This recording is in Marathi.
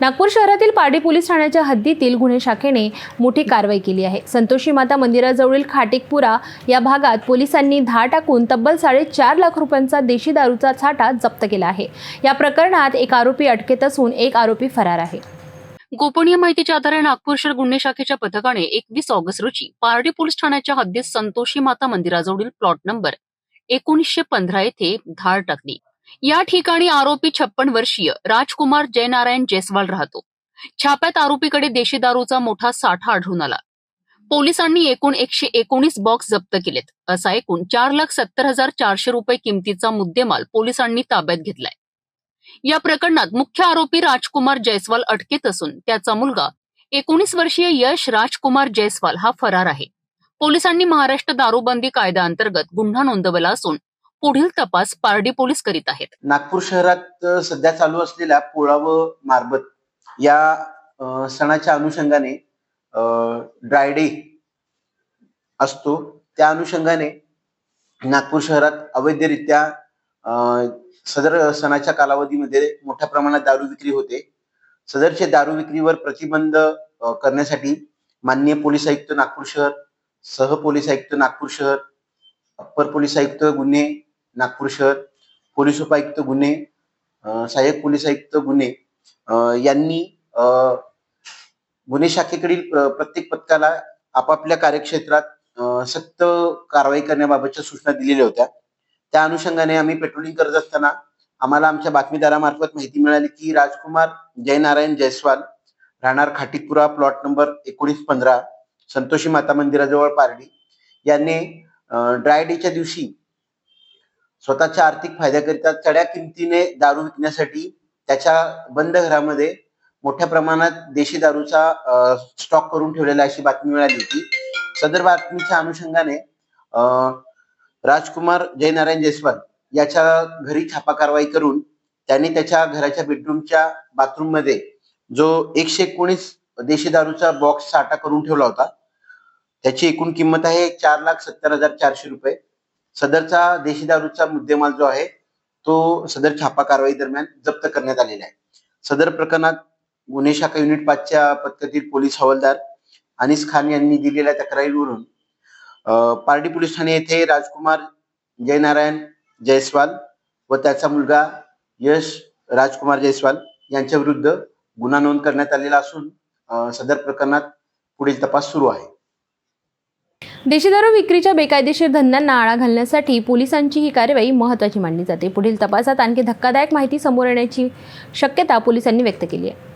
नागपूर शहरातील पारडी पोलीस ठाण्याच्या हद्दीतील गुन्हे शाखेने मोठी कारवाई केली आहे। संतोषी माता मंदिराजवळील खाटिकपुरा या भागात पोलिसांनी धाड टाकून तब्बल 4.5 लाख रुपयांचा देशी दारूचा साठा जप्त केला आहे। या प्रकरणात एक आरोपी अटकेत असून एक आरोपी फरार आहे। गोपनीय माहितीच्या आधारे नागपूर शहर गुन्हे शाखेच्या पथकाने 21 ऑगस्ट रोजी पारडी पोलीस ठाण्याच्या हद्दीत संतोषी माता मंदिराजवळील प्लॉट नंबर 1915 येथे धाड टाकली। या ठिकाणी आरोपी 56 वर्षीय राजकुमार जयनारायण जयस्वाल राहतो। छाप्यात आरोपीकडे देशी दारूचा मोठा साठा आढळून आला। पोलिसांनी एकूण 119 बॉक्स जप्त केलेत। असा एकूण 4,70,400 रुपये किमतीचा मुद्देमाल पोलिसांनी ताब्यात घेतलाय। या प्रकरणात मुख्य आरोपी राजकुमार जयस्वाल अटकेत असून त्याचा मुलगा 19 वर्षीय यश राजकुमार जयस्वाल हा फरार आहे। पोलिसांनी महाराष्ट्र दारूबंदी कायद्याअंतर्गत गुन्हा नोंदवला असून पुढील तपास पारडी पोलीस करीत आहेत। नागपूर शहरात सध्या चालू असलेल्या पोळा व मारबत या सणाच्या अनुषंगाने ड्राय डे असतो। त्या अनुषंगाने नागपूर शहरात अवैधरित्या सदर सणाच्या कालावधीमध्ये मोठ्या प्रमाणात दारू विक्री होते। सदरच्या दारू विक्रीवर प्रतिबंध करण्यासाठी माननीय पोलीस आयुक्त नागपूर शहर, सह पोलीस आयुक्त नागपूर शहर, अप्पर पोलीस आयुक्त गुन्हे नागपूर शहर, पोलीस उपायुक्त गुन्हे, सहाय्यक पोलीस आयुक्त गुन्हे यांनी गुन्हे शाखेकडील प्रत्येक पथकाला आपापल्या कार्यक्षेत्रात सक्त कारवाई करण्याबाबतच्या सूचना दिलेल्या होत्या। त्या अनुषंगाने आम्ही पेट्रोलिंग करत असताना आम्हाला आमच्या बातमीदारामार्फत माहिती मिळाली की राजकुमार जयनारायण जयस्वाल राहणार खाटिकपुरा प्लॉट नंबर 1915 संतोषी माता मंदिराजवळ पारडी यांनी ड्राय डेच्या दिवशी स्वतःच्या आर्थिक फायद्याकरिता चढ्या किमतीने दारू विकण्यासाठी त्याच्या बंद घरामध्ये मोठ्या प्रमाणात देशी दारूचा स्टॉक करून ठेवलेला अशी बातमी मिळाली होती। सदर बातमीच्या अनुषंगाने राजकुमार जयनारायण जयस्वाल याच्या घरी छापा कारवाई करून त्यांनी त्याच्या घराच्या बेडरूमच्या बाथरूम मध्ये जो 119 देशी दारूचा बॉक्स साठा करून ठेवला होता, त्याची एकूण किंमत आहे 4,70,400 रुपये। सदरचा देशी दारूचा मुद्देमाल जो आहे तो सदर छापा कारवाई दरम्यान जप्त करण्यात आलेला आहे। सदर प्रकरणात गुन्हे शाखा युनिट 5 च्या पथकातील पोलीस हवालदार अनिस खान यांनी दिलेल्या तक्रारीवरून पारडी पोलीस ठाणे येथे राजकुमार जयनारायण जयस्वाल व त्याचा मुलगा यश राजकुमार जयस्वाल यांच्या विरुद्ध गुन्हा नोंद करण्यात आलेला असून सदर प्रकरणात पुढील तपास सुरू आहे। देशी दारू विक्रीच्या बेकायदेशीर धंद्यांना आळा घालण्यासाठी पोलिसांची ही कारवाई महत्त्वाची मानली जाते। पुढील तपासात आणखी धक्कादायक माहिती समोर येण्याची शक्यता पोलिसांनी व्यक्त केली आहे।